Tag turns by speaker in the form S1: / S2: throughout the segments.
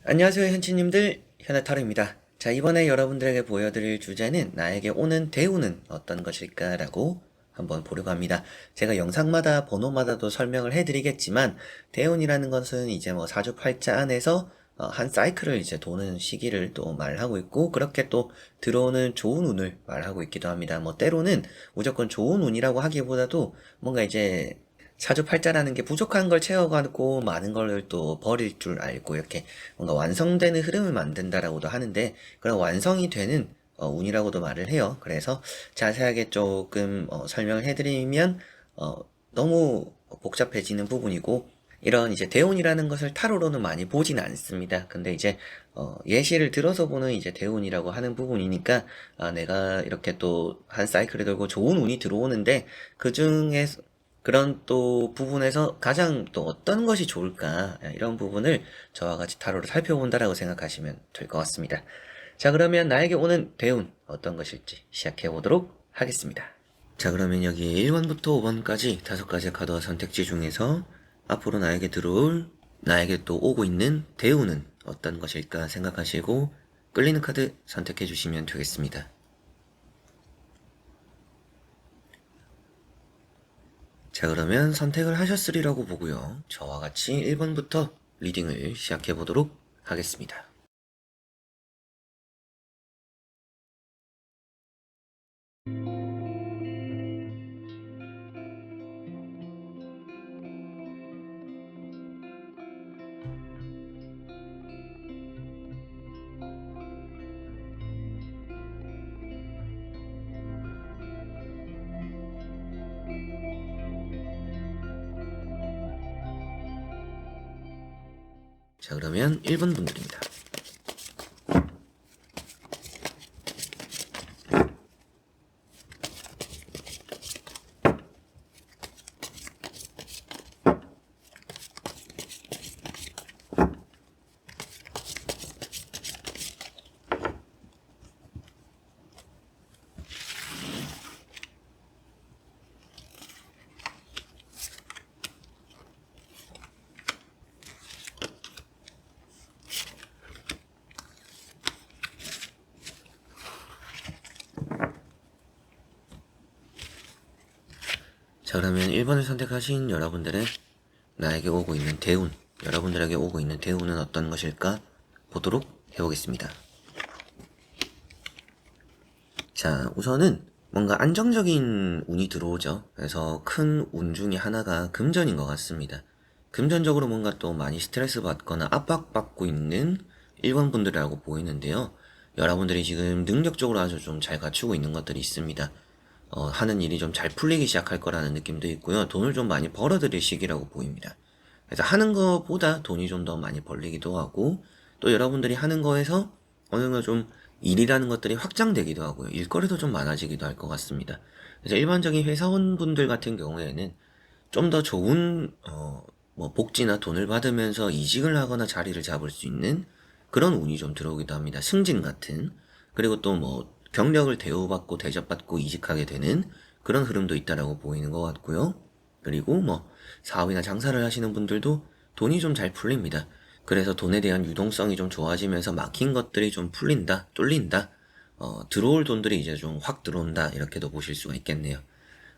S1: 안녕하세요, 현치님들. 현아타로입니다. 자, 이번에 여러분들에게 보여드릴 주제는 나에게 오는 대운은 어떤 것일까라고 한번 보려고 합니다. 제가 영상마다 번호마다도 설명을 해드리겠지만, 대운이라는 것은 이제 뭐 사주팔자 안에서 한 사이클을 이제 도는 시기를 또 말하고 있고, 그렇게 또 들어오는 좋은 운을 말하고 있기도 합니다. 뭐 때로는 무조건 좋은 운이라고 하기보다도 뭔가 이제 사주팔자라는 게 부족한 걸 채워가고 많은 걸 또 버릴 줄 알고 이렇게 뭔가 완성되는 흐름을 만든다라고도 하는데, 그런 완성이 되는 운이라고도 말을 해요. 그래서 자세하게 조금 설명을 해드리면 너무 복잡해지는 부분이고, 이런 이제 대운이라는 것을 타로로는 많이 보진 않습니다. 근데 이제 예시를 들어서 보는 이제 대운이라고 하는 부분이니까, 내가 이렇게 또 한 사이클을 돌고 좋은 운이 들어오는데, 그 중에 그런 또 부분에서 가장 또 어떤 것이 좋을까, 이런 부분을 저와 같이 타로를 살펴본다라고 생각하시면 될 것 같습니다. 자, 그러면 나에게 오는 대운 어떤 것일지 시작해 보도록 하겠습니다. 자, 그러면 여기 1번부터 5번까지 5가지 카드와 선택지 중에서 앞으로 나에게 들어올, 나에게 또 오고 있는 대운은 어떤 것일까 생각하시고 끌리는 카드 선택해 주시면 되겠습니다. 자, 그러면 선택을 하셨으리라고 보고요. 저와 같이 1번부터 리딩을 시작해 보도록 하겠습니다. 자, 그러면 1번 분들입니다. 자, 그러면 1번을 선택하신 여러분들의 나에게 오고 있는 대운, 여러분들에게 오고 있는 대운은 어떤 것일까 보도록 해보겠습니다. 자, 우선은 뭔가 안정적인 운이 들어오죠. 그래서 큰 운 중에 하나가 금전인 것 같습니다. 금전적으로 뭔가 또 많이 스트레스 받거나 압박받고 있는 1번 분들이라고 보이는데요. 여러분들이 지금 능력적으로 아주 좀 잘 갖추고 있는 것들이 있습니다. 하는 일이 좀 잘 풀리기 시작할 거라는 느낌도 있고요. 돈을 좀 많이 벌어들일 시기라고 보입니다. 그래서 하는 것보다 돈이 좀 더 많이 벌리기도 하고, 또 여러분들이 하는 거에서 어느 정도 좀 일이라는 것들이 확장되기도 하고요. 일거리도 좀 많아지기도 할 것 같습니다. 그래서 일반적인 회사원분들 같은 경우에는 좀 더 좋은 뭐 복지나 돈을 받으면서 이직을 하거나 자리를 잡을 수 있는 그런 운이 좀 들어오기도 합니다. 승진 같은. 그리고 또 뭐 경력을 대우받고 대접받고 이직하게 되는 그런 흐름도 있다라고 보이는 것 같고요. 그리고 뭐 사업이나 장사를 하시는 분들도 돈이 좀 잘 풀립니다. 그래서 돈에 대한 유동성이 좀 좋아지면서 막힌 것들이 좀 풀린다, 뚫린다. 들어올 돈들이 이제 좀 확 들어온다, 이렇게도 보실 수가 있겠네요.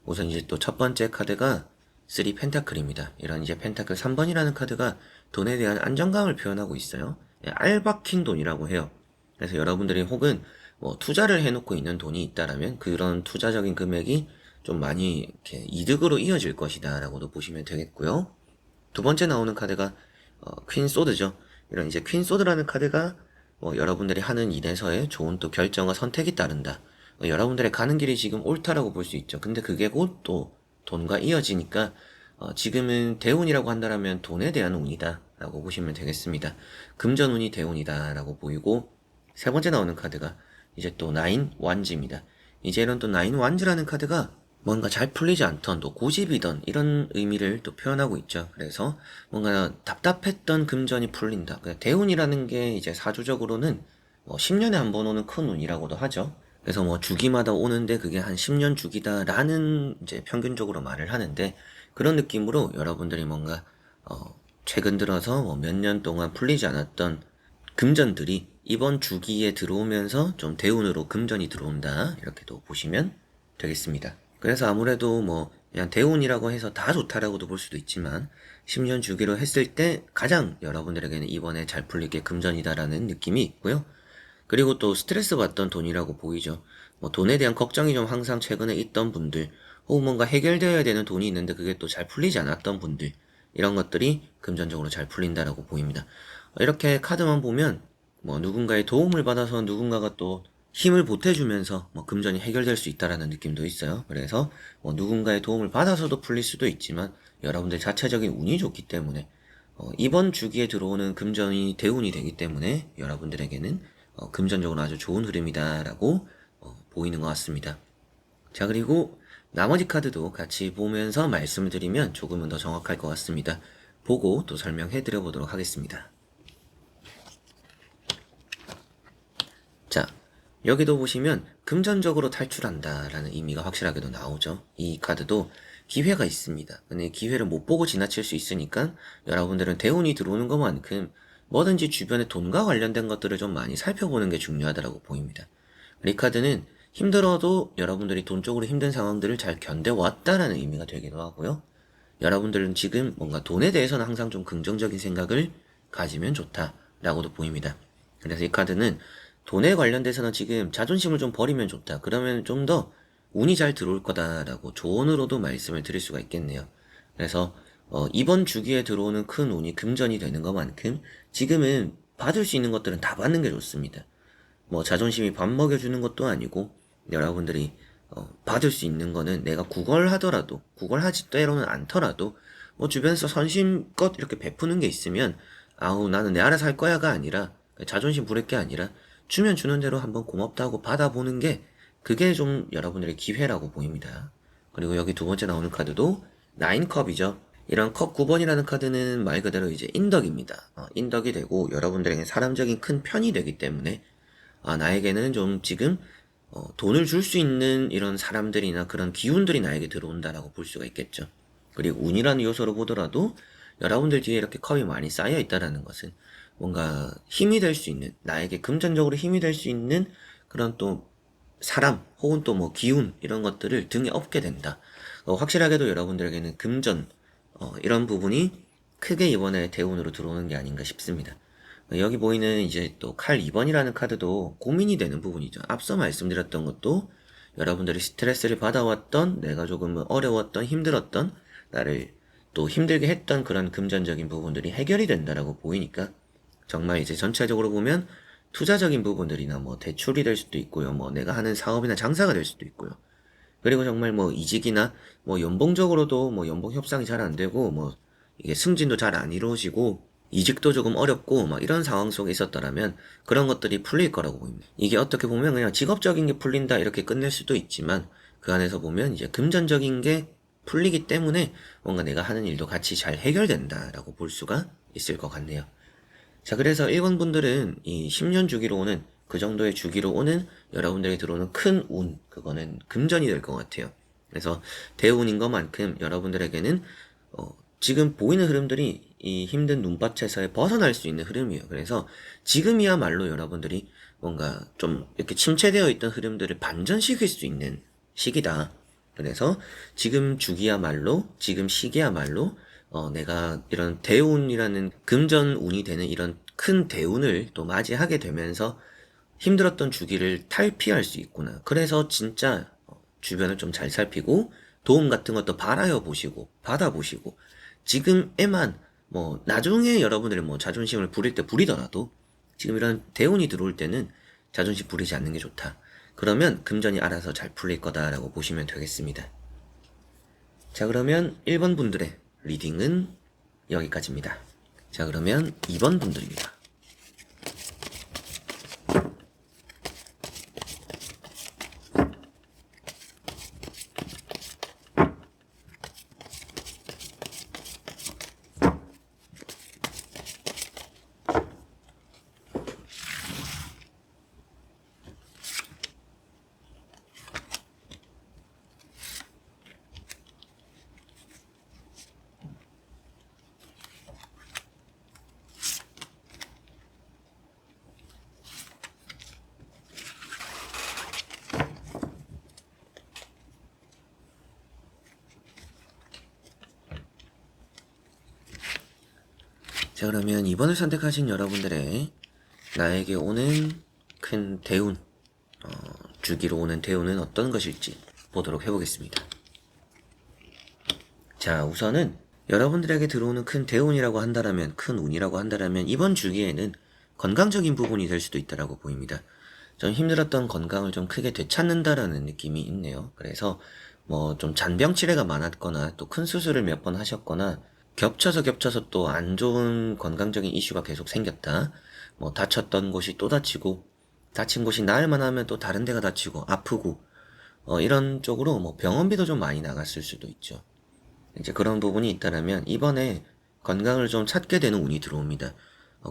S1: 우선 이제 또 첫 번째 카드가 3 펜타클입니다. 이런 이제 펜타클 3번이라는 카드가 돈에 대한 안정감을 표현하고 있어요. 알박힌 돈이라고 해요. 그래서 여러분들이 혹은 뭐 투자를 해놓고 있는 돈이 있다라면 그런 투자적인 금액이 좀 많이 이렇게 이득으로 이어질 것이다 라고도 보시면 되겠고요. 두 번째 나오는 카드가 퀸 소드죠. 이런 이제 퀸 소드라는 카드가 여러분들이 하는 일에서의 좋은 또 결정과 선택이 따른다. 여러분들의 가는 길이 지금 옳다라고 볼 수 있죠. 근데 그게 곧 또 돈과 이어지니까 지금은 대운이라고 한다면 돈에 대한 운이다 라고 보시면 되겠습니다. 금전운이 대운이다 라고 보이고, 세 번째 나오는 카드가 이제 또 나인 완즈입니다. 이제 이런 또 나인 완즈라는 카드가 뭔가 잘 풀리지 않던 또 고집이던 이런 의미를 또 표현하고 있죠. 그래서 뭔가 답답했던 금전이 풀린다. 대운이라는 게 이제 사주적으로는 10년에 한 번 오는 큰 운이라고도 하죠. 그래서 뭐 주기마다 오는데 그게 한 10년 주기다라는 이제 평균적으로 말을 하는데, 그런 느낌으로 여러분들이 뭔가 최근 들어서 뭐 몇 년 동안 풀리지 않았던 금전들이 이번 주기에 들어오면서 좀 대운으로 금전이 들어온다. 이렇게도 보시면 되겠습니다. 그래서 아무래도 뭐 그냥 대운이라고 해서 다 좋다라고도 볼 수도 있지만 10년 주기로 했을 때 가장 여러분들에게는 이번에 잘 풀릴 게 금전이다라는 느낌이 있고요. 그리고 또 스트레스 받던 돈이라고 보이죠. 뭐 돈에 대한 걱정이 좀 항상 최근에 있던 분들, 혹은 뭔가 해결되어야 되는 돈이 있는데 그게 또 잘 풀리지 않았던 분들, 이런 것들이 금전적으로 잘 풀린다라고 보입니다. 이렇게 카드만 보면 뭐 누군가의 도움을 받아서 누군가가 또 힘을 보태주면서 뭐 금전이 해결될 수 있다라는 느낌도 있어요. 그래서 뭐 누군가의 도움을 받아서도 풀릴 수도 있지만 여러분들 자체적인 운이 좋기 때문에 이번 주기에 들어오는 금전이 대운이 되기 때문에 여러분들에게는 금전적으로 아주 좋은 흐름이다라고 보이는 것 같습니다. 자, 그리고 나머지 카드도 같이 보면서 말씀을 드리면 조금은 더 정확할 것 같습니다. 보고 또 설명해 드려 보도록 하겠습니다. 자, 여기도 보시면 금전적으로 탈출한다라는 의미가 확실하게도 나오죠. 이 카드도 기회가 있습니다. 근데 기회를 못 보고 지나칠 수 있으니까 여러분들은 대운이 들어오는 것만큼 뭐든지 주변에 돈과 관련된 것들을 좀 많이 살펴보는 게 중요하다고 보입니다. 이 카드는 힘들어도 여러분들이 돈 쪽으로 힘든 상황들을 잘 견뎌왔다라는 의미가 되기도 하고요. 여러분들은 지금 뭔가 돈에 대해서는 항상 좀 긍정적인 생각을 가지면 좋다라고도 보입니다. 그래서 이 카드는 돈에 관련돼서는 지금 자존심을 좀 버리면 좋다. 그러면 좀 더 운이 잘 들어올 거다라고 조언으로도 말씀을 드릴 수가 있겠네요. 그래서 이번 주기에 들어오는 큰 운이 금전이 되는 것만큼 지금은 받을 수 있는 것들은 다 받는 게 좋습니다. 뭐 자존심이 밥 먹여주는 것도 아니고 여러분들이 받을 수 있는 거는 내가 구걸하더라도 구걸하지 때로는 않더라도 뭐 주변에서 선심껏 이렇게 베푸는 게 있으면 아우 나는 내 알아서 할 거야가 아니라 자존심 부릴 게 아니라 주면 주는 대로 한번 고맙다고 받아보는 게 그게 좀 여러분들의 기회라고 보입니다. 그리고 여기 두 번째 나오는 카드도 나인컵이죠. 이런 컵 9번이라는 카드는 말 그대로 이제 인덕입니다. 인덕이 되고 여러분들에게 사람적인 큰 편이 되기 때문에 나에게는 좀 지금 돈을 줄 수 있는 이런 사람들이나 그런 기운들이 나에게 들어온다라고 볼 수가 있겠죠. 그리고 운이라는 요소로 보더라도 여러분들 뒤에 이렇게 컵이 많이 쌓여 있다라는 것은 뭔가 힘이 될 수 있는, 나에게 금전적으로 힘이 될 수 있는 그런 또 사람 혹은 또 뭐 기운 이런 것들을 등에 업게 된다. 확실하게도 여러분들에게는 금전 이런 부분이 크게 이번에 대운으로 들어오는 게 아닌가 싶습니다. 여기 보이는 이제 또 칼 2번이라는 카드도 고민이 되는 부분이죠. 앞서 말씀드렸던 것도 여러분들이 스트레스를 받아왔던, 내가 조금 어려웠던, 힘들었던, 나를 또 힘들게 했던 그런 금전적인 부분들이 해결이 된다라고 보이니까 정말 이제 전체적으로 보면 투자적인 부분들이나 뭐 대출이 될 수도 있고요. 뭐 내가 하는 사업이나 장사가 될 수도 있고요. 그리고 정말 뭐 이직이나 뭐 연봉적으로도 뭐 연봉 협상이 잘 안 되고 뭐 이게 승진도 잘 안 이루어지고 이직도 조금 어렵고 막 이런 상황 속에 있었더라면 그런 것들이 풀릴 거라고 보입니다. 이게 어떻게 보면 그냥 직업적인 게 풀린다 이렇게 끝낼 수도 있지만 그 안에서 보면 이제 금전적인 게 풀리기 때문에 뭔가 내가 하는 일도 같이 잘 해결된다라고 볼 수가 있을 것 같네요. 자, 그래서 1번 분들은 이 10년 주기로 오는 그 정도의 주기로 오는 여러분들이 들어오는 큰 운, 그거는 금전이 될 것 같아요. 그래서 대운인 것만큼 여러분들에게는 지금 보이는 흐름들이 이 힘든 눈밭에서 벗어날 수 있는 흐름이에요. 그래서 지금이야말로 여러분들이 뭔가 좀 이렇게 침체되어 있던 흐름들을 반전시킬 수 있는 시기다. 그래서 지금 주기야말로, 지금 시기야말로 내가 이런 대운이라는 금전운이 되는 이런 큰 대운을 또 맞이하게 되면서 힘들었던 주기를 탈피할 수 있구나. 그래서 진짜 주변을 좀 잘 살피고 도움 같은 것도 바라여 보시고 받아보시고 지금에만 뭐 나중에 여러분들이 뭐 자존심을 부릴 때 부리더라도 지금 이런 대운이 들어올 때는 자존심 부리지 않는 게 좋다. 그러면 금전이 알아서 잘 풀릴 거다라고 보시면 되겠습니다. 자, 그러면 1번 분들의 리딩은 여기까지입니다. 자, 그러면 2번 분들입니다. 자, 그러면 이번을 선택하신 여러분들의 나에게 오는 큰 대운, 주기로 오는 대운은 어떤 것일지 보도록 해보겠습니다. 자, 우선은 여러분들에게 들어오는 큰 대운이라고 한다라면, 큰 운이라고 한다라면 이번 주기에는 건강적인 부분이 될 수도 있다라고 보입니다. 좀 힘들었던 건강을 좀 크게 되찾는다라는 느낌이 있네요. 그래서 뭐 좀 잔병 치레가 많았거나 또 큰 수술을 몇 번 하셨거나 겹쳐서 또 안 좋은 건강적인 이슈가 계속 생겼다. 뭐 다쳤던 곳이 또 다치고 다친 곳이 나을만 하면 또 다른 데가 다치고 아프고 이런 쪽으로 뭐 병원비도 좀 많이 나갔을 수도 있죠. 이제 그런 부분이 있다라면 이번에 건강을 좀 찾게 되는 운이 들어옵니다.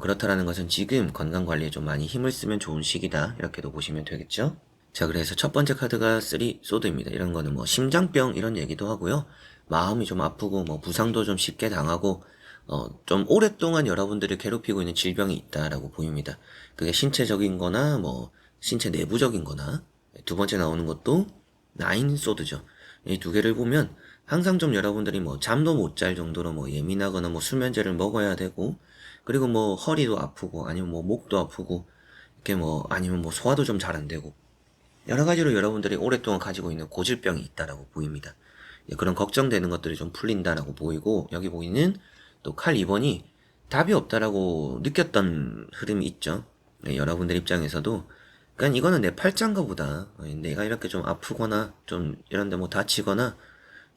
S1: 그렇다라는 것은 지금 건강 관리에 좀 많이 힘을 쓰면 좋은 시기다. 이렇게도 보시면 되겠죠? 자, 그래서 첫 번째 카드가 3 소드입니다. 이런 거는 뭐 심장병 이런 얘기도 하고요. 마음이 좀 아프고 뭐 부상도 좀 쉽게 당하고 좀 오랫동안 여러분들을 괴롭히고 있는 질병이 있다라고 보입니다. 그게 신체적인 거나 뭐 신체 내부적인 거나 두 번째 나오는 것도 9 소드죠. 이 두 개를 보면 항상 좀 여러분들이 뭐 잠도 못 잘 정도로 뭐 예민하거나 뭐 수면제를 먹어야 되고 그리고 뭐 허리도 아프고 아니면 뭐 목도 아프고 이렇게 뭐 아니면 뭐 소화도 좀 잘 안 되고 여러 가지로 여러분들이 오랫동안 가지고 있는 고질병이 있다라고 보입니다. 그런 걱정되는 것들이 좀 풀린다라고 보이고 여기 보이는 또 칼 2번이 답이 없다라고 느꼈던 흐름이 있죠. 여러분들 입장에서도 그러니까 이거는 내 팔자인가 보다. 내가 이렇게 좀 아프거나 좀 이런데 뭐 다치거나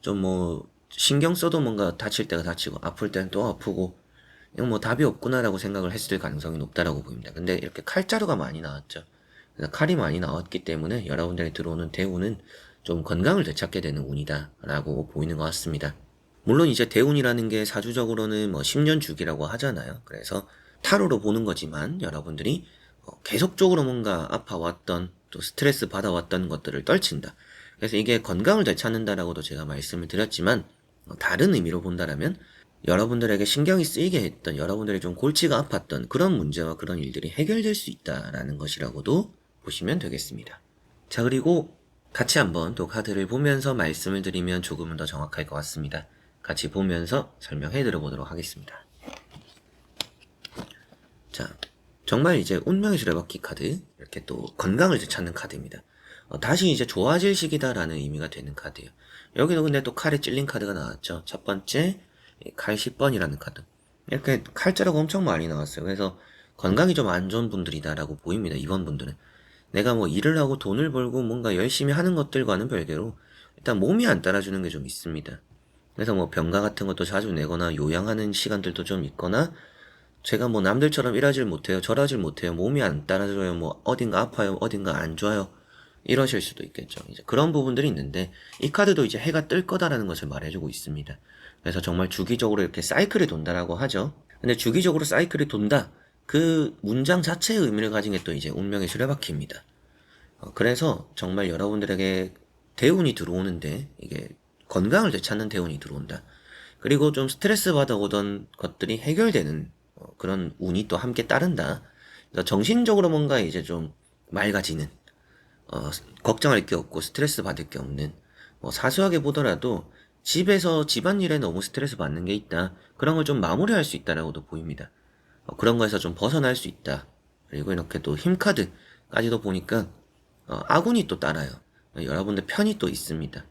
S1: 좀 뭐 신경 써도 뭔가 다칠 때가 다치고 아플 때는 또 아프고 이건 뭐 답이 없구나라고 생각을 했을 가능성이 높다라고 보입니다. 근데 이렇게 칼자루가 많이 나왔죠. 그래서 칼이 많이 나왔기 때문에 여러분들이 들어오는 대운은 좀 건강을 되찾게 되는 운이다라고 보이는 것 같습니다. 물론 이제 대운이라는 게 사주적으로는 뭐 10년 주기라고 하잖아요. 그래서 타로로 보는 거지만 여러분들이 계속적으로 뭔가 아파왔던 또 스트레스 받아왔던 것들을 떨친다. 그래서 이게 건강을 되찾는다라고도 제가 말씀을 드렸지만 다른 의미로 본다라면 여러분들에게 신경이 쓰이게 했던 여러분들이 좀 골치가 아팠던 그런 문제와 그런 일들이 해결될 수 있다라는 것이라고도 보시면 되겠습니다. 자, 그리고 같이 한번 또 카드를 보면서 말씀을 드리면 조금은 더 정확할 것 같습니다. 같이 보면서 설명해 드려보도록 하겠습니다. 자, 정말 이제 운명의 수레바퀴 카드, 이렇게 또 건강을 되찾는 카드입니다. 다시 이제 좋아질 시기다라는 의미가 되는 카드예요. 여기도 근데 또 칼에 찔린 카드가 나왔죠. 첫 번째, 칼 10번이라는 카드. 이렇게 칼자루가 엄청 많이 나왔어요. 그래서 건강이 좀 안 좋은 분들이다라고 보입니다. 이번 분들은. 내가 뭐 일을 하고 돈을 벌고 뭔가 열심히 하는 것들과는 별개로 일단 몸이 안 따라주는 게 좀 있습니다. 그래서 뭐 병가 같은 것도 자주 내거나 요양하는 시간들도 좀 있거나 제가 뭐 남들처럼 일하질 못해요. 절하질 못해요. 몸이 안 따라줘요. 뭐 어딘가 아파요. 어딘가 안 좋아요. 이러실 수도 있겠죠. 이제 그런 부분들이 있는데 이 카드도 이제 해가 뜰 거다라는 것을 말해주고 있습니다. 그래서 정말 주기적으로 이렇게 사이클이 돈다라고 하죠. 근데 주기적으로 사이클이 돈다. 그 문장 자체의 의미를 가진 게 또 이제 운명의 수레바퀴입니다. 그래서 정말 여러분들에게 대운이 들어오는데 이게 건강을 되찾는 대운이 들어온다. 그리고 좀 스트레스 받아오던 것들이 해결되는 그런 운이 또 함께 따른다. 그러니까 정신적으로 뭔가 이제 좀 맑아지는 걱정할 게 없고 스트레스 받을 게 없는 사소하게 보더라도 집에서 집안일에 너무 스트레스 받는 게 있다. 그런 걸 좀 마무리할 수 있다라고도 보입니다. 그런 거에서 좀 벗어날 수 있다. 그리고 이렇게 또 힘카드까지도 보니까 아군이 또 따라요. 여러분들 편이 또 있습니다.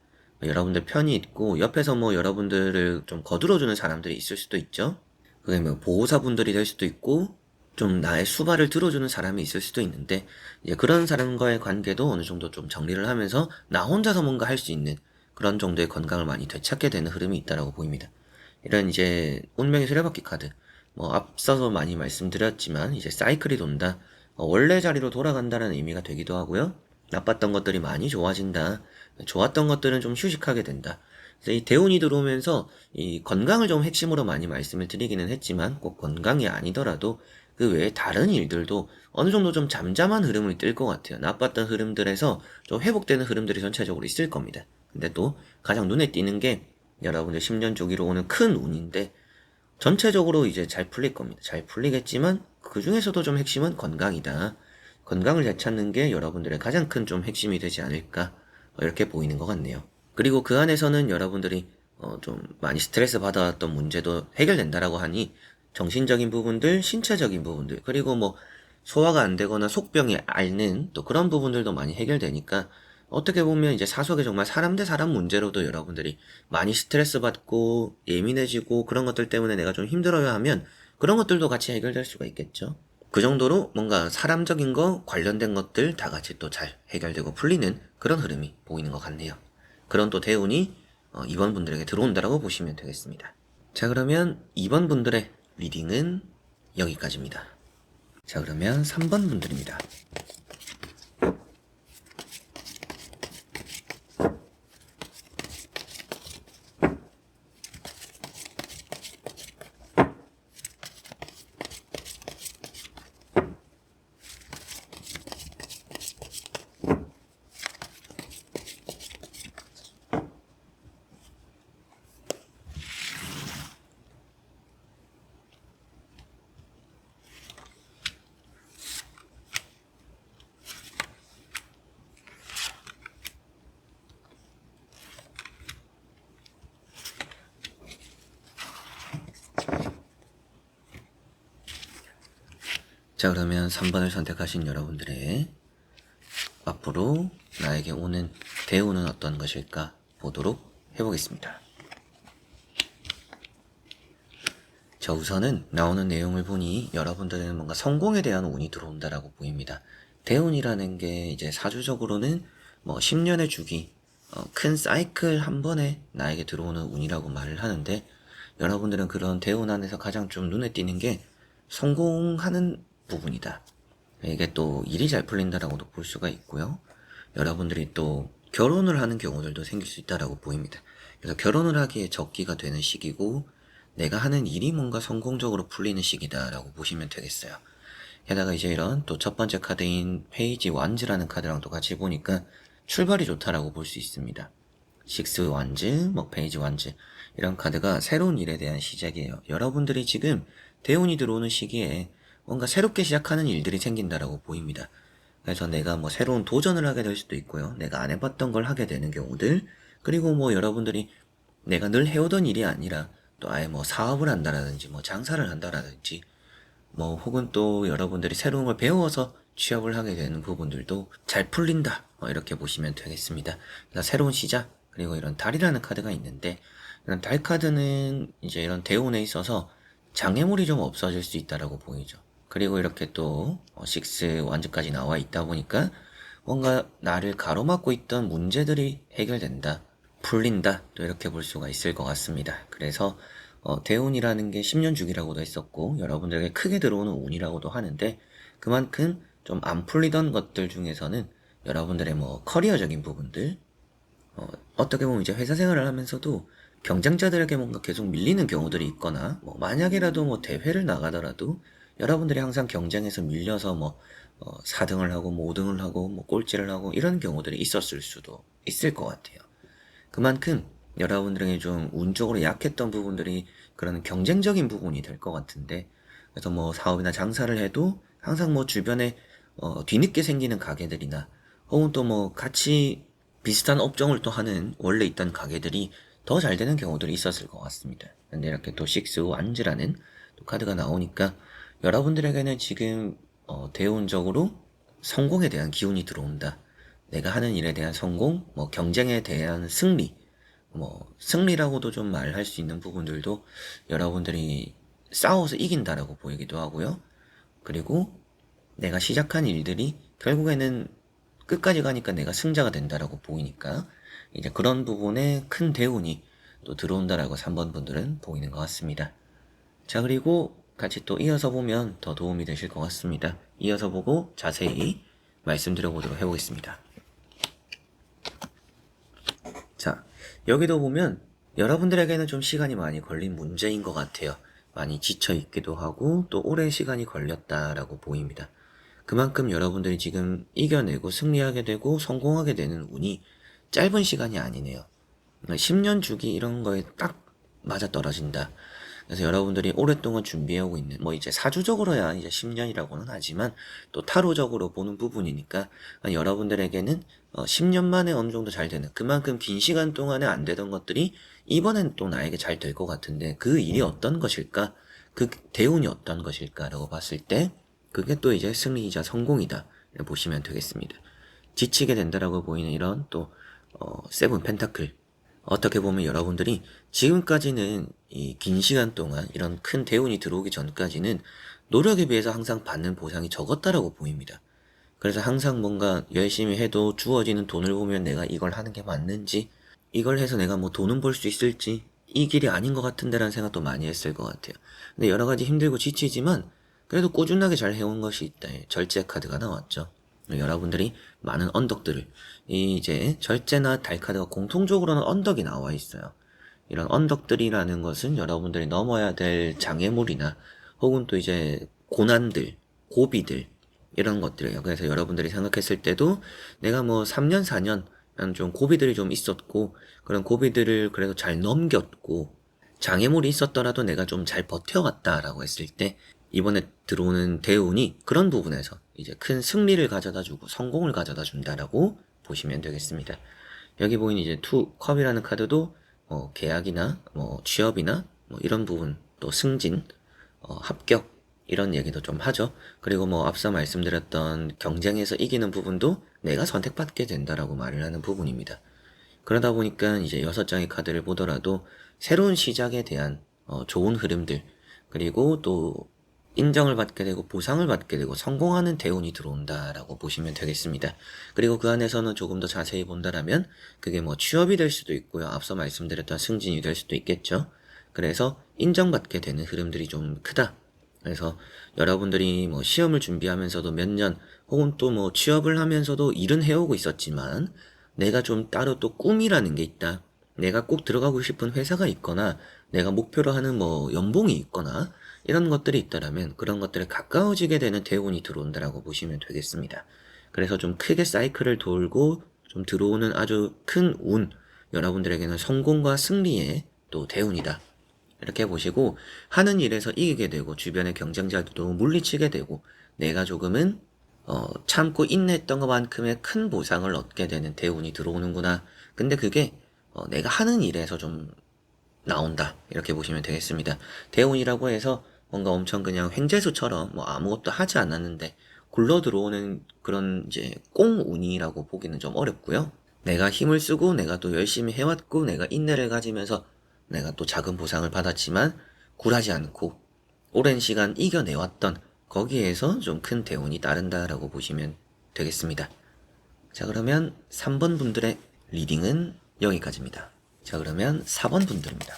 S1: 여러분들 편이 있고 옆에서 뭐 여러분들을 좀 거들어주는 사람들이 있을 수도 있죠. 그게 뭐 보호사분들이 될 수도 있고 좀 나의 수발을 들어주는 사람이 있을 수도 있는데 이제 그런 사람과의 관계도 어느 정도 좀 정리를 하면서 나 혼자서 뭔가 할 수 있는 그런 정도의 건강을 많이 되찾게 되는 흐름이 있다라고 보입니다. 이런 이제 운명의 수레바퀴 카드 뭐 앞서서 많이 말씀드렸지만 이제 사이클이 돈다. 원래 자리로 돌아간다는 의미가 되기도 하고요. 나빴던 것들이 많이 좋아진다. 좋았던 것들은 좀 휴식하게 된다. 그래서 이 대운이 들어오면서 이 건강을 좀 핵심으로 많이 말씀을 드리기는 했지만 꼭 건강이 아니더라도 그 외에 다른 일들도 어느 정도 좀 잠잠한 흐름을 띨 것 같아요. 나빴던 흐름들에서 좀 회복되는 흐름들이 전체적으로 있을 겁니다. 근데 또 가장 눈에 띄는 게 여러분들 10년 주기로 오는 큰 운인데 전체적으로 이제 잘 풀릴 겁니다. 잘 풀리겠지만 그 중에서도 좀 핵심은 건강이다. 건강을 되찾는 게 여러분들의 가장 큰 좀 핵심이 되지 않을까 이렇게 보이는 것 같네요. 그리고 그 안에서는 여러분들이 좀 많이 스트레스 받아왔던 문제도 해결된다라고 하니 정신적인 부분들, 신체적인 부분들, 그리고 뭐 소화가 안 되거나 속병이 앓는 또 그런 부분들도 많이 해결되니까 어떻게 보면 이제 사석에 정말 사람 대 사람 문제로도 여러분들이 많이 스트레스 받고 예민해지고 그런 것들 때문에 내가 좀 힘들어요 하면 그런 것들도 같이 해결될 수가 있겠죠. 그 정도로 뭔가 사람적인 거 관련된 것들 다 같이 또 잘 해결되고 풀리는 그런 흐름이 보이는 것 같네요. 그런 또 대운이 2번 분들에게 들어온다라고 보시면 되겠습니다. 자, 그러면 2번 분들의 리딩은 여기까지입니다. 자, 그러면 3번 분들입니다. 자, 그러면 3번을 선택하신 여러분들의 앞으로 나에게 오는 대우는 어떤 것일까 보도록 해보겠습니다. 자, 우선은 나오는 내용을 보니 여러분들은 뭔가 성공에 대한 운이 들어온다라고 보입니다. 대운이라는 게 이제 사주적으로는 뭐 10년의 주기, 큰 사이클 한 번에 나에게 들어오는 운이라고 말을 하는데 여러분들은 그런 대운 안에서 가장 좀 눈에 띄는 게 성공하는 부분이다. 이게 또 일이 잘 풀린다라고도 볼 수가 있고요. 여러분들이 또 결혼을 하는 경우들도 생길 수 있다라고 보입니다. 그래서 결혼을 하기에 적기가 되는 시기고 내가 하는 일이 뭔가 성공적으로 풀리는 시기다라고 보시면 되겠어요. 게다가 이제 이런 또 첫 번째 카드인 페이지 완즈라는 카드랑도 같이 보니까 출발이 좋다라고 볼 수 있습니다. 식스 완즈, 뭐 페이지 완즈 이런 카드가 새로운 일에 대한 시작이에요. 여러분들이 지금 대운이 들어오는 시기에 뭔가 새롭게 시작하는 일들이 생긴다라고 보입니다. 그래서 내가 뭐 새로운 도전을 하게 될 수도 있고요. 내가 안 해봤던 걸 하게 되는 경우들, 그리고 뭐 여러분들이 내가 늘 해오던 일이 아니라 또 아예 뭐 사업을 한다라든지 뭐 장사를 한다라든지 뭐 혹은 또 여러분들이 새로운 걸 배워서 취업을 하게 되는 부분들도 잘 풀린다, 이렇게 보시면 되겠습니다. 그러니까 새로운 시작, 그리고 이런 달이라는 카드가 있는데 이런 달 카드는 이제 이런 대운에 있어서 장애물이 좀 없어질 수 있다라고 보이죠. 그리고 이렇게 또 식스 완즈까지 나와 있다 보니까 뭔가 나를 가로막고 있던 문제들이 해결된다, 풀린다, 또 이렇게 볼 수가 있을 것 같습니다. 그래서 대운이라는 게 10년 주기라고도 했었고 여러분들에게 크게 들어오는 운이라고도 하는데 그만큼 좀 안 풀리던 것들 중에서는 여러분들의 뭐 커리어적인 부분들, 어떻게 보면 이제 회사 생활을 하면서도 경쟁자들에게 뭔가 계속 밀리는 경우들이 있거나 뭐 만약에라도 뭐 대회를 나가더라도 여러분들이 항상 경쟁에서 밀려서 뭐 4등을 하고 뭐 5등을 하고 뭐 꼴찌를 하고 이런 경우들이 있었을 수도 있을 것 같아요. 그만큼 여러분들에게 좀 운적으로 약했던 부분들이 그런 경쟁적인 부분이 될 것 같은데, 그래서 뭐 사업이나 장사를 해도 항상 뭐 주변에 뒤늦게 생기는 가게들이나 혹은 또 뭐 같이 비슷한 업종을 또 하는 원래 있던 가게들이 더 잘 되는 경우들이 있었을 것 같습니다. 근데 이렇게 또 식스 완즈라는 또 카드가 나오니까 여러분들에게는 지금 대운적으로 성공에 대한 기운이 들어온다. 내가 하는 일에 대한 성공, 뭐 경쟁에 대한 승리, 뭐 승리라고도 좀 말할 수 있는 부분들도 여러분들이 싸워서 이긴다라고 보이기도 하고요. 그리고 내가 시작한 일들이 결국에는 끝까지 가니까 내가 승자가 된다라고 보이니까 이제 그런 부분에 큰 대운이 또 들어온다라고 3번 분들은 보이는 것 같습니다. 자, 그리고 같이 또 이어서 보면 더 도움이 되실 것 같습니다. 이어서 보고 자세히 말씀드려 보도록 해보겠습니다. 자, 여기도 보면 여러분들에게는 좀 시간이 많이 걸린 문제인 것 같아요. 많이 지쳐 있기도 하고 또 오랜 시간이 걸렸다라고 보입니다. 그만큼 여러분들이 지금 이겨내고 승리하게 되고 성공하게 되는 운이 짧은 시간이 아니네요. 10년 주기 이런 거에 딱 맞아 떨어진다. 그래서 여러분들이 오랫동안 준비하고 있는 뭐 이제 사주적으로야 이제 10년이라고는 하지만 또 타로적으로 보는 부분이니까 여러분들에게는 10년 만에 어느 정도 잘 되는 그만큼 긴 시간 동안에 안 되던 것들이 이번엔 또 나에게 잘 될 것 같은데 그 일이 어떤 것일까? 그 대운이 어떤 것일까라고 봤을 때 그게 또 이제 승리이자 성공이다 보시면 되겠습니다. 지치게 된다라고 보이는 이런 또 세븐 펜타클, 어떻게 보면 여러분들이 지금까지는 이 긴 시간 동안 이런 큰 대운이 들어오기 전까지는 노력에 비해서 항상 받는 보상이 적었다라고 보입니다. 그래서 항상 뭔가 열심히 해도 주어지는 돈을 보면 내가 이걸 하는 게 맞는지, 이걸 해서 내가 뭐 돈은 벌 수 있을지, 이 길이 아닌 것 같은데라는 생각도 많이 했을 것 같아요. 근데 여러 가지 힘들고 지치지만 그래도 꾸준하게 잘 해온 것이 있다. 절제 카드가 나왔죠. 여러분들이 많은 언덕들을, 이제 절제나 달 카드가 공통적으로는 언덕이 나와 있어요. 이런 언덕들이라는 것은 여러분들이 넘어야 될 장애물이나 혹은 또 이제 고난들, 고비들, 이런 것들이에요. 그래서 여러분들이 생각했을 때도 내가 뭐 3년, 4년 좀 고비들이 좀 있었고 그런 고비들을 그래도 잘 넘겼고 장애물이 있었더라도 내가 좀 잘 버텨왔다라고 했을 때 이번에 들어오는 대운이 그런 부분에서 이제 큰 승리를 가져다 주고 성공을 가져다 준다라고 보시면 되겠습니다. 여기 보이는 이제 투 컵이라는 카드도 계약이나 뭐 취업이나 뭐 이런 부분, 또 승진, 합격, 이런 얘기도 좀 하죠. 그리고 뭐 앞서 말씀드렸던 경쟁에서 이기는 부분도 내가 선택받게 된다라고 말을 하는 부분입니다. 그러다 보니까 이제 6장의 카드를 보더라도 새로운 시작에 대한 좋은 흐름들, 그리고 또 인정을 받게 되고 보상을 받게 되고 성공하는 대운이 들어온다라고 보시면 되겠습니다. 그리고 그 안에서는 조금 더 자세히 본다라면 그게 뭐 취업이 될 수도 있고요. 앞서 말씀드렸던 승진이 될 수도 있겠죠. 그래서 인정받게 되는 흐름들이 좀 크다. 그래서 여러분들이 뭐 시험을 준비하면서도 몇 년 혹은 또 뭐 취업을 하면서도 일은 해오고 있었지만 내가 좀 따로 또 꿈이라는 게 있다. 내가 꼭 들어가고 싶은 회사가 있거나 내가 목표로 하는 뭐 연봉이 있거나 이런 것들이 있다라면 그런 것들에 가까워지게 되는 대운이 들어온다라고 보시면 되겠습니다. 그래서 좀 크게 사이클을 돌고 좀 들어오는 아주 큰 운, 여러분들에게는 성공과 승리의 또 대운이다. 이렇게 보시고 하는 일에서 이기게 되고 주변의 경쟁자들도 물리치게 되고 내가 조금은 참고 인내했던 것만큼의 큰 보상을 얻게 되는 대운이 들어오는구나. 근데 그게 내가 하는 일에서 좀 나온다. 이렇게 보시면 되겠습니다. 대운이라고 해서 뭔가 엄청 그냥 횡재수처럼 뭐 아무것도 하지 않았는데 굴러 들어오는 그런 이제 꽁운이라고 보기는 좀 어렵고요. 내가 힘을 쓰고 내가 또 열심히 해왔고 내가 인내를 가지면서 내가 또 작은 보상을 받았지만 굴하지 않고 오랜 시간 이겨내왔던 거기에서 좀 큰 대운이 따른다라고 보시면 되겠습니다. 자, 그러면 3번 분들의 리딩은 여기까지입니다. 자, 그러면 4번 분들입니다.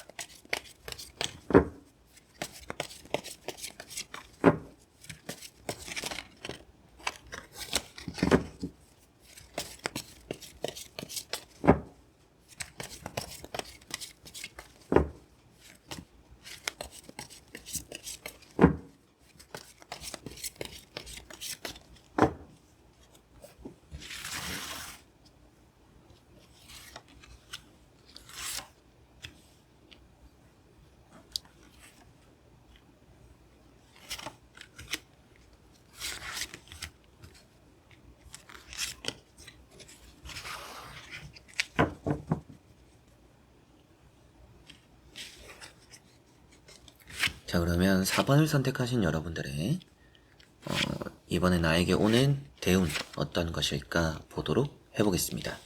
S1: 자, 그러면 4번을 선택하신 여러분들의 이번에 나에게 오는 대운 어떤 것일까 보도록 해보겠습니다.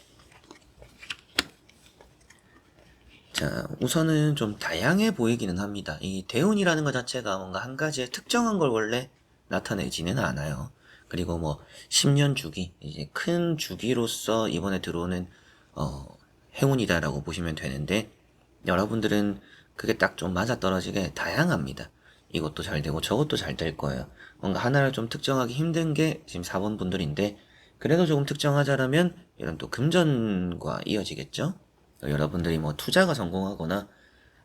S1: 자, 우선은 좀 다양해 보이기는 합니다. 이 대운이라는 것 자체가 뭔가 한 가지의 특정한 걸 원래 나타내지는 않아요. 그리고 뭐 10년 주기, 이제 큰 주기로서 이번에 들어오는 행운이다라고 보시면 되는데 여러분들은 그게 딱 좀 맞아떨어지게 다양합니다. 이것도 잘 되고 저것도 잘 될 거예요. 뭔가 하나를 좀 특정하기 힘든 게 지금 4번 분들인데 그래도 조금 특정하자라면 이런 또 금전과 이어지겠죠? 여러분들이 뭐 투자가 성공하거나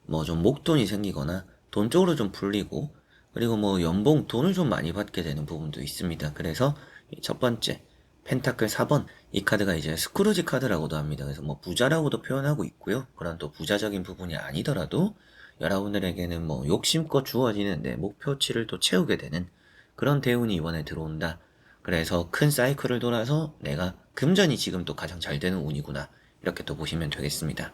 S1: 뭐 좀 목돈이 생기거나 돈 쪽으로 좀 풀리고 그리고 뭐 연봉 돈을 좀 많이 받게 되는 부분도 있습니다. 그래서 첫 번째 펜타클 4번 이 카드가 이제 스크루지 카드라고도 합니다. 그래서 뭐 부자라고도 표현하고 있고요. 그런 또 부자적인 부분이 아니더라도 여러분들에게는 뭐 욕심껏 주어지는 내 목표치를 또 채우게 되는 그런 대운이 이번에 들어온다. 그래서 큰 사이클을 돌아서 내가 금전이 지금 또 가장 잘 되는 운이구나. 이렇게 또 보시면 되겠습니다.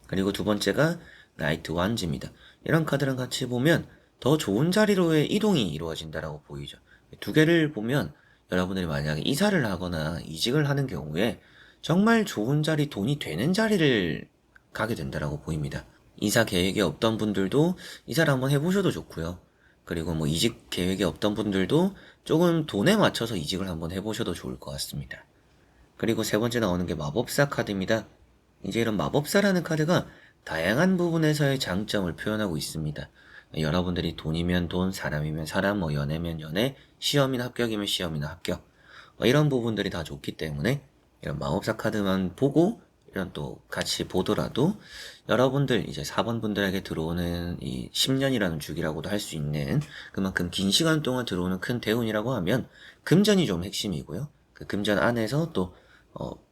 S1: 그리고 두 번째가 나이트 완즈입니다. 이런 카드랑 같이 보면 더 좋은 자리로의 이동이 이루어진다라고 보이죠. 두 개를 보면 여러분들이 만약에 이사를 하거나 이직을 하는 경우에 정말 좋은 자리, 돈이 되는 자리를 가게 된다라고 보입니다. 이사 계획이 없던 분들도 이사를 한번 해보셔도 좋고요. 그리고 뭐 이직 계획이 없던 분들도 조금 돈에 맞춰서 이직을 한번 해보셔도 좋을 것 같습니다. 그리고 세 번째 나오는 게 마법사 카드입니다. 이제 이런 마법사라는 카드가 다양한 부분에서의 장점을 표현하고 있습니다. 여러분들이 돈이면 돈, 사람이면 사람, 뭐 연애면 연애, 시험이나 합격이면 시험이나 합격. 이런 부분들이 다 좋기 때문에 이런 마법사 카드만 보고 이런 또 같이 보더라도 여러분들 이제 4번 분들에게 들어오는 이 10년이라는 주기라고도 할 수 있는 그만큼 긴 시간 동안 들어오는 큰 대운이라고 하면 금전이 좀 핵심이고요. 그 금전 안에서 또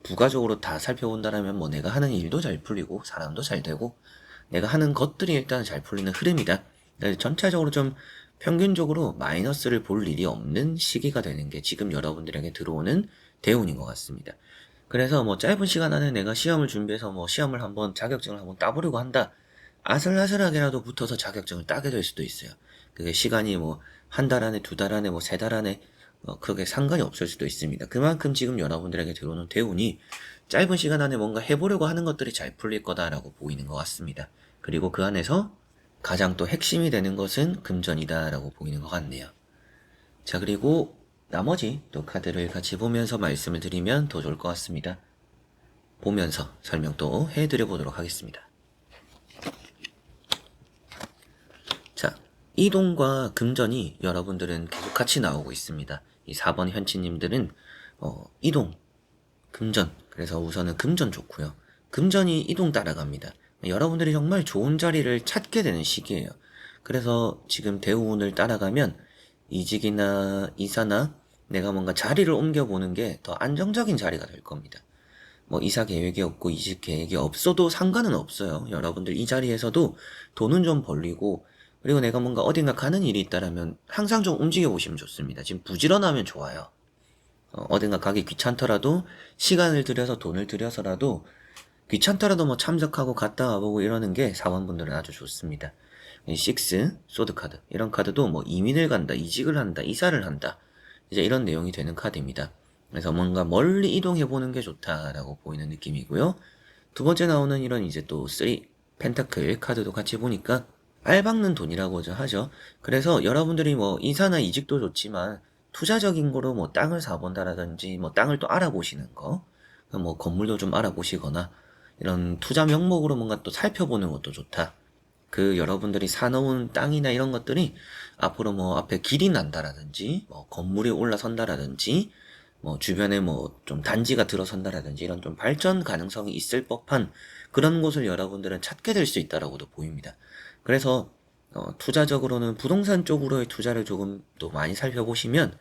S1: 부가적으로 다 살펴본다라면 뭐 내가 하는 일도 잘 풀리고 사람도 잘 되고 내가 하는 것들이 일단 잘 풀리는 흐름이다. 전체적으로 좀 평균적으로 마이너스를 볼 일이 없는 시기가 되는 게 지금 여러분들에게 들어오는 대운인 것 같습니다. 그래서 뭐 짧은 시간 안에 내가 시험을 준비해서 뭐 시험을 한번 자격증을 한번 따보려고 한다. 아슬아슬하게라도 붙어서 자격증을 따게 될 수도 있어요. 그게 시간이 뭐 한 달 안에, 두 달 안에, 뭐 세 달 안에 크게 상관이 없을 수도 있습니다. 그만큼 지금 여러분들에게 들어오는 대운이 짧은 시간 안에 뭔가 해보려고 하는 것들이 잘 풀릴 거다라고 보이는 것 같습니다. 그리고 그 안에서 가장 또 핵심이 되는 것은 금전이다라고 보이는 것 같네요. 자, 그리고 나머지 또 카드를 같이 보면서 말씀을 드리면 더 좋을 것 같습니다. 보면서 설명 또 해드려 보도록 하겠습니다. 자, 이동과 금전이 여러분들은 계속 같이 나오고 있습니다. 이 4번 현치님들은 이동, 금전. 그래서 우선은 금전 좋고요. 금전이 이동 따라갑니다. 여러분들이 정말 좋은 자리를 찾게 되는 시기예요. 그래서 지금 대운을 따라가면 이직이나 이사나 내가 뭔가 자리를 옮겨보는 게 더 안정적인 자리가 될 겁니다. 뭐 이사 계획이 없고 이직 계획이 없어도 상관은 없어요. 여러분들 이 자리에서도 돈은 좀 벌리고 그리고 내가 뭔가 어딘가 가는 일이 있다라면 항상 좀 움직여 보시면 좋습니다. 지금 부지런하면 좋아요. 어딘가 가기 귀찮더라도 시간을 들여서 돈을 들여서라도 귀찮더라도 뭐 참석하고 갔다 와보고 이러는 게 4번 분들은 아주 좋습니다. 6, 소드 카드. 이런 카드도 뭐 이민을 간다, 이직을 한다, 이사를 한다. 이제 이런 내용이 되는 카드입니다. 그래서 뭔가 멀리 이동해보는 게 좋다라고 보이는 느낌이고요. 두 번째 나오는 이런 이제 또 3, 펜타클 카드도 같이 보니까 알박는 돈이라고 하죠. 그래서 여러분들이 뭐 이사나 이직도 좋지만 투자적인 거로 뭐 땅을 사본다라든지 뭐 땅을 또 알아보시는 거, 뭐 건물도 좀 알아보시거나 이런 투자 명목으로 뭔가 또 살펴보는 것도 좋다. 그 여러분들이 사놓은 땅이나 이런 것들이 앞으로 뭐 앞에 길이 난다라든지 뭐 건물이 올라선다라든지 뭐 주변에 뭐 좀 단지가 들어선다라든지 이런 좀 발전 가능성이 있을 법한 그런 곳을 여러분들은 찾게 될 수 있다라고도 보입니다. 그래서 투자적으로는 부동산 쪽으로의 투자를 조금 또 많이 살펴보시면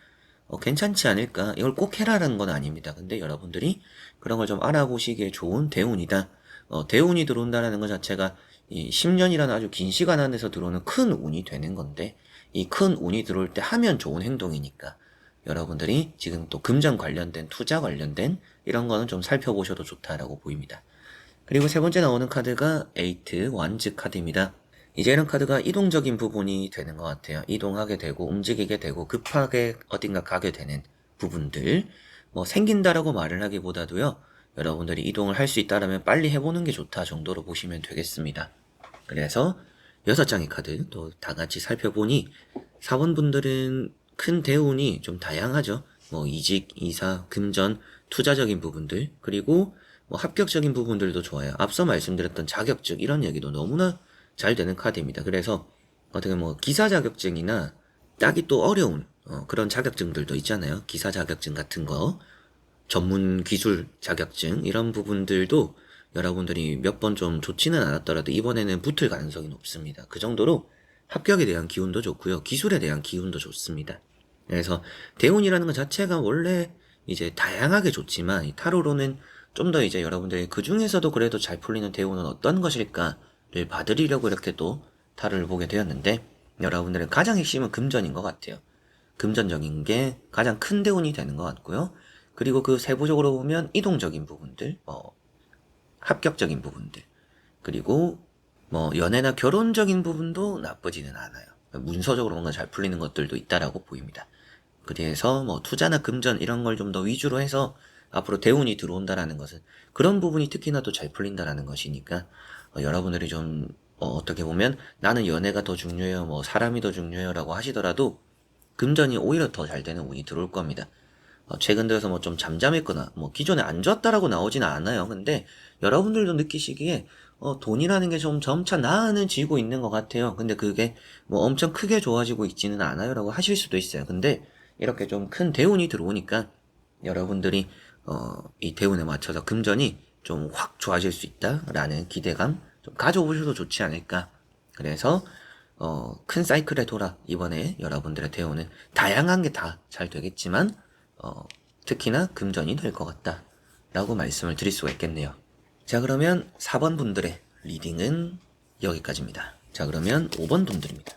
S1: 괜찮지 않을까. 이걸 꼭 해라라는 건 아닙니다. 근데 여러분들이 그런 걸 좀 알아보시기에 좋은 대운이다. 대운이 들어온다라는 것 자체가 이 10년이라는 아주 긴 시간 안에서 들어오는 큰 운이 되는 건데 이 큰 운이 들어올 때 하면 좋은 행동이니까 여러분들이 지금 또 금전 관련된 투자 관련된 이런 거는 좀 살펴보셔도 좋다라고 보입니다. 그리고 세 번째 나오는 카드가 8 완즈 카드입니다. 이제 이런 카드가 이동적인 부분이 되는 것 같아요. 이동하게 되고 움직이게 되고 급하게 어딘가 가게 되는 부분들 뭐 생긴다라고 말을 하기보다도요. 여러분들이 이동을 할 수 있다라면 빨리 해보는 게 좋다 정도로 보시면 되겠습니다. 그래서 6장의 카드 또 다 같이 살펴보니 4번 분들은 큰 대운이 좀 다양하죠. 뭐 이직, 이사, 금전, 투자적인 부분들 그리고 뭐 합격적인 부분들도 좋아요. 앞서 말씀드렸던 자격증 이런 얘기도 너무나 잘 되는 카드입니다. 그래서 어떻게 뭐 기사 자격증이나 따기 또 어려운 그런 자격증들도 있잖아요. 기사 자격증 같은 거, 전문 기술 자격증 이런 부분들도 여러분들이 몇 번 좀 좋지는 않았더라도 이번에는 붙을 가능성이 높습니다. 그 정도로 합격에 대한 기운도 좋고요. 기술에 대한 기운도 좋습니다. 그래서 대운이라는 것 자체가 원래 이제 다양하게 좋지만 이 타로로는 좀 더 이제 여러분들이 그 중에서도 그래도 잘 풀리는 대운은 어떤 것일까를 봐드리려고 이렇게 또 타로를 보게 되었는데 여러분들의 가장 핵심은 금전인 것 같아요. 금전적인 게 가장 큰 대운이 되는 것 같고요. 그리고 그 세부적으로 보면 이동적인 부분들, 합격적인 부분들, 그리고 뭐 연애나 결혼적인 부분도 나쁘지는 않아요. 문서적으로 뭔가 잘 풀리는 것들도 있다라고 보입니다. 그래서 뭐 투자나 금전 이런 걸 좀 더 위주로 해서 앞으로 대운이 들어온다라는 것은 그런 부분이 특히나 또 잘 풀린다라는 것이니까 여러분들이 좀 어떻게 보면 나는 연애가 더 중요해요, 뭐 사람이 더 중요해요라고 하시더라도 금전이 오히려 더 잘 되는 운이 들어올 겁니다. 최근 들어서 뭐 좀 잠잠했거나 뭐 기존에 안 좋았다라고 나오지는 않아요. 근데 여러분들도 느끼시기에 돈이라는 게 좀 점차 나아지고 있는 것 같아요. 근데 그게 뭐 엄청 크게 좋아지고 있지는 않아요라고 하실 수도 있어요. 근데 이렇게 좀 큰 대운이 들어오니까 여러분들이 이 대운에 맞춰서 금전이 좀 확 좋아질 수 있다라는 기대감 좀 가져오셔도 좋지 않을까. 그래서 큰 사이클의 돌아 이번에 여러분들의 대운은 다양한 게 다 잘 되겠지만 특히나 금전이 될 것 같다 라고 말씀을 드릴 수가 있겠네요. 자, 그러면 4번 분들의 리딩은 여기까지입니다. 자, 그러면 5번 분들입니다.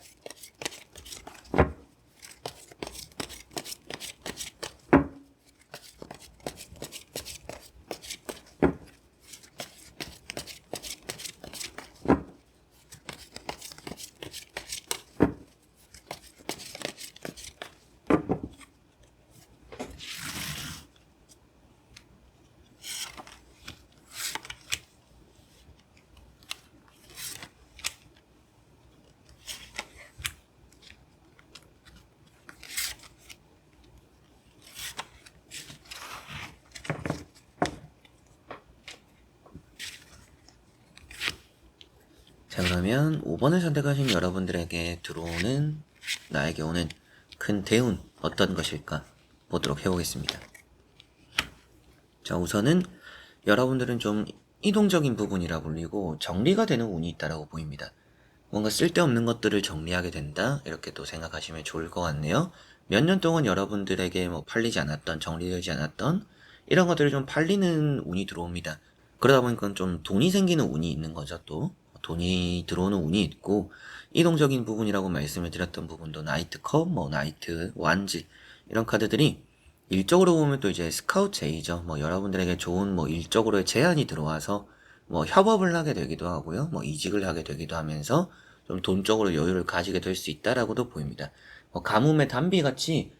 S1: 자, 그러면 5번을 선택하신 여러분들에게 들어오는 나에게 오는 큰 대운 어떤 것일까 보도록 해보겠습니다. 자, 우선은 여러분들은 좀 이동적인 부분이라 불리고 정리가 되는 운이 있다라고 보입니다. 뭔가 쓸데없는 것들을 정리하게 된다 이렇게 또 생각하시면 좋을 것 같네요. 몇 년 동안 여러분들에게 뭐 팔리지 않았던, 정리되지 않았던 이런 것들이 좀 팔리는 운이 들어옵니다. 그러다 보니까 좀 돈이 생기는 운이 있는 거죠. 또 돈이 들어오는 운이 있고, 이동적인 부분이라고 말씀을 드렸던 부분도 나이트 컵, 뭐 나이트 완지 이런 카드들이 일적으로 보면 또 이제 스카우트 제의죠. 뭐 여러분들에게 좋은 뭐 일적으로의 제안이 들어와서 뭐 협업을 하게 되기도 하고요. 뭐 이직을 하게 되기도 하면서 좀 돈적으로 여유를 가지게 될 수 있다라고도 보입니다. 가뭄의 단비 같이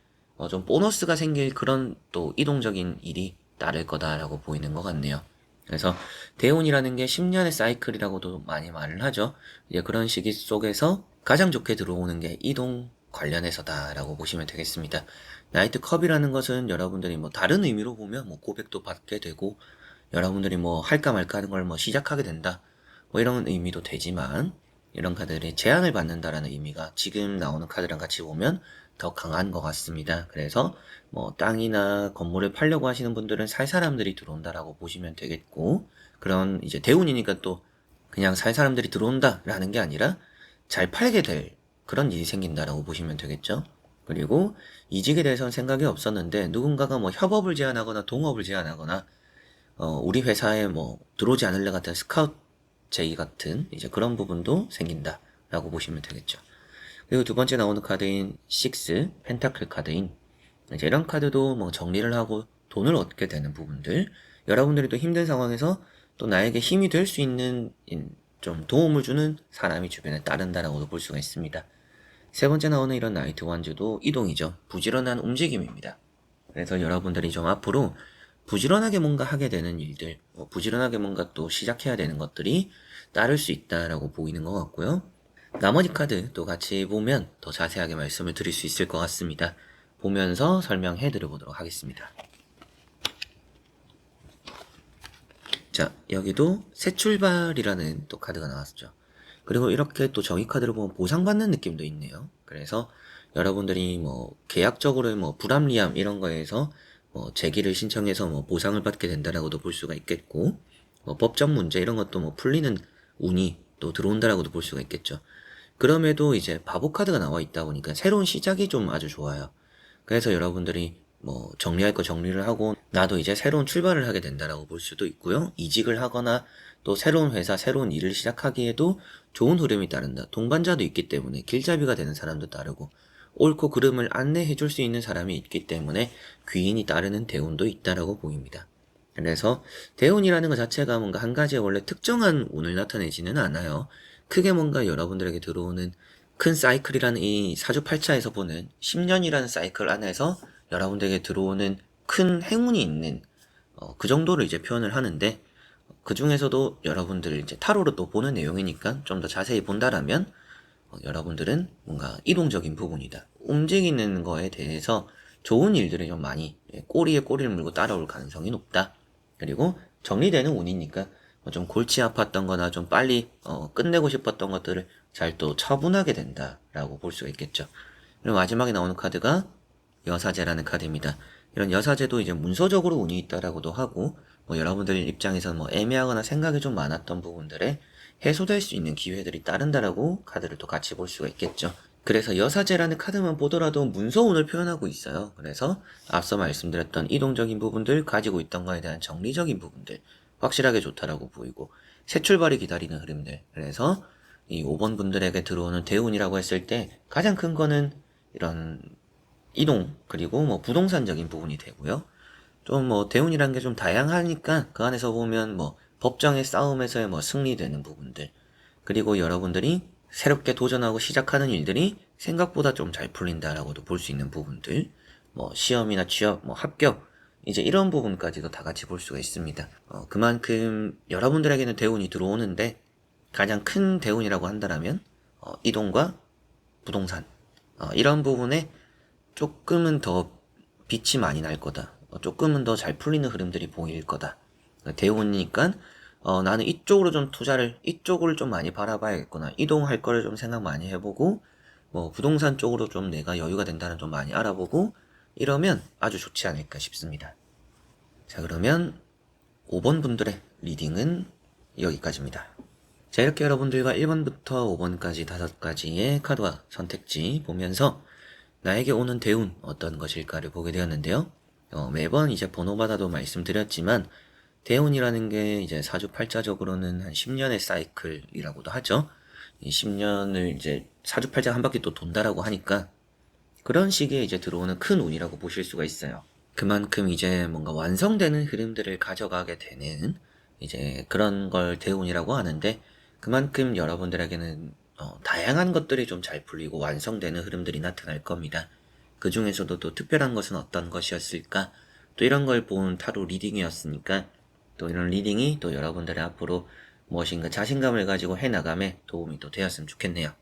S1: 좀 보너스가 생길 그런 또 이동적인 일이 따를 거다라고 보이는 것 같네요. 그래서 대운이라는 게 10년의 사이클이라고도 많이 말을 하죠. 이제 그런 시기 속에서 가장 좋게 들어오는 게 이동 관련해서다라고 보시면 되겠습니다. 나이트 컵이라는 것은 여러분들이 뭐 다른 의미로 보면 뭐 고백도 받게 되고 여러분들이 뭐 할까 말까 하는 걸 뭐 시작하게 된다 뭐 이런 의미도 되지만, 이런 카드들이 제안을 받는다라는 의미가 지금 나오는 카드랑 같이 보면 더 강한 것 같습니다. 그래서 뭐 땅이나 건물을 팔려고 하시는 분들은 살 사람들이 들어온다라고 보시면 되겠고, 그런 이제 대운이니까 또 그냥 살 사람들이 들어온다라는 게 아니라 잘 팔게 될 그런 일이 생긴다라고 보시면 되겠죠. 그리고 이직에 대해서는 생각이 없었는데 누군가가 뭐 협업을 제안하거나 동업을 제안하거나 우리 회사에 뭐 들어오지 않을래 같은 스카우트 제의 같은 이제 그런 부분도 생긴다라고 보시면 되겠죠. 그리고 두 번째 나오는 카드인 6 펜타클 카드인 이제 이런 카드도 뭐 정리를 하고 돈을 얻게 되는 부분들, 여러분들이 또 힘든 상황에서 또 나에게 힘이 될 수 있는 좀 도움을 주는 사람이 주변에 따른다라고도 볼 수가 있습니다. 세 번째 나오는 이런 나이트 완즈도 이동이죠. 부지런한 움직임입니다. 그래서 여러분들이 좀 앞으로 부지런하게 뭔가 하게 되는 일들, 부지런하게 뭔가 또 시작해야 되는 것들이 따를 수 있다라고 보이는 것 같고요. 나머지 카드 또 같이 보면 더 자세하게 말씀을 드릴 수 있을 것 같습니다. 보면서 설명해 드려보도록 하겠습니다. 자, 여기도 새 출발이라는 또 카드가 나왔죠. 그리고 이렇게 또 정의 카드를 보면 보상받는 느낌도 있네요. 그래서 여러분들이 뭐 계약적으로 뭐 불합리함 이런 거에서 뭐 제기를 신청해서 뭐 보상을 받게 된다라고도 볼 수가 있겠고, 뭐 법적 문제 이런 것도 뭐 풀리는 운이 또 들어온다라고도 볼 수가 있겠죠. 그럼에도 이제 바보 카드가 나와 있다 보니까 새로운 시작이 좀 아주 좋아요. 그래서 여러분들이 뭐 정리할 거 정리를 하고 나도 이제 새로운 출발을 하게 된다라고 볼 수도 있고요. 이직을 하거나 또 새로운 회사, 새로운 일을 시작하기에도 좋은 흐름이 따른다. 동반자도 있기 때문에 길잡이가 되는 사람도 따르고 옳고 그름을 안내해 줄 수 있는 사람이 있기 때문에 귀인이 따르는 대운도 있다라고 보입니다. 그래서 대운이라는 것 자체가 뭔가 한 가지의 원래 특정한 운을 나타내지는 않아요. 크게 뭔가 여러분들에게 들어오는 큰 사이클이라는 이 사주팔자에서 보는 10년이라는 사이클 안에서 여러분들에게 들어오는 큰 행운이 있는 그 정도를 이제 표현을 하는데, 그 중에서도 여러분들 이제 타로로 또 보는 내용이니까 좀 더 자세히 본다라면 여러분들은 뭔가 이동적인 부분이다. 움직이는 거에 대해서 좋은 일들이 좀 많이 꼬리에 꼬리를 물고 따라올 가능성이 높다. 그리고 정리되는 운이니까 좀 골치 아팠던 거나 좀 빨리 끝내고 싶었던 것들을 잘 또 처분하게 된다라고 볼 수가 있겠죠. 그리고 마지막에 나오는 카드가 여사제라는 카드입니다. 이런 여사제도 이제 문서적으로 운이 있다라고도 하고, 여러분들 입장에서는 애매하거나 생각이 좀 많았던 부분들에 해소될 수 있는 기회들이 따른다라고 카드를 또 같이 볼 수가 있겠죠. 그래서 여사제라는 카드만 보더라도 문서운을 표현하고 있어요. 그래서 앞서 말씀드렸던 이동적인 부분들, 가지고 있던 거에 대한 정리적인 부분들 확실하게 좋다라고 보이고, 새 출발이 기다리는 흐름들. 그래서 이 5번 분들에게 들어오는 대운이라고 했을 때 가장 큰 거는 이런 이동, 그리고 부동산적인 부분이 되고요. 좀 대운이라는 게 좀 다양하니까 그 안에서 보면 법정의 싸움에서의 승리되는 부분들, 그리고 여러분들이 새롭게 도전하고 시작하는 일들이 생각보다 좀 잘 풀린다라고도 볼 수 있는 부분들, 시험이나 취업, 합격, 이제 이런 부분까지도 다 같이 볼 수가 있습니다. 그만큼 여러분들에게는 대운이 들어오는데 가장 큰 대운이라고 한다면 이동과 부동산, 이런 부분에 조금은 더 빛이 많이 날 거다. 조금은 더 잘 풀리는 흐름들이 보일 거다. 대운이니까 나는 이쪽으로 좀 투자를, 이쪽을 좀 많이 바라봐야겠구나. 이동할 거를 좀 생각 많이 해보고, 부동산 쪽으로 좀 내가 여유가 된다는 좀 많이 알아보고, 이러면 아주 좋지 않을까 싶습니다. 자, 그러면 5번 분들의 리딩은 여기까지입니다. 자, 이렇게 여러분들과 1번부터 5번까지 5가지의 카드와 선택지 보면서 나에게 오는 대운 어떤 것일까를 보게 되었는데요. 매번 이제 번호마다도 말씀드렸지만 대운이라는 게 이제 사주팔자적으로는 한 10년의 사이클이라고도 하죠. 이 10년을 이제 사주팔자 한 바퀴 또 돈다라고 하니까 그런 식의 이제 들어오는 큰 운이라고 보실 수가 있어요. 그만큼 이제 뭔가 완성되는 흐름들을 가져가게 되는 이제 그런 걸 대운이라고 하는데, 그만큼 여러분들에게는 다양한 것들이 좀 잘 풀리고 완성되는 흐름들이 나타날 겁니다. 그 중에서도 또 특별한 것은 어떤 것이었을까? 또 이런 걸 본 타로 리딩이었으니까 또 이런 리딩이 또 여러분들의 앞으로 무엇인가 자신감을 가지고 해나감에 도움이 또 되었으면 좋겠네요.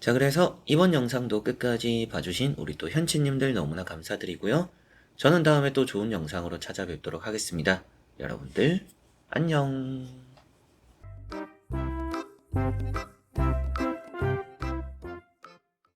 S1: 자, 그래서 이번 영상도 끝까지 봐주신 우리 또 현치님들 너무나 감사드리고요. 저는 다음에 또 좋은 영상으로 찾아뵙도록 하겠습니다. 여러분들 안녕.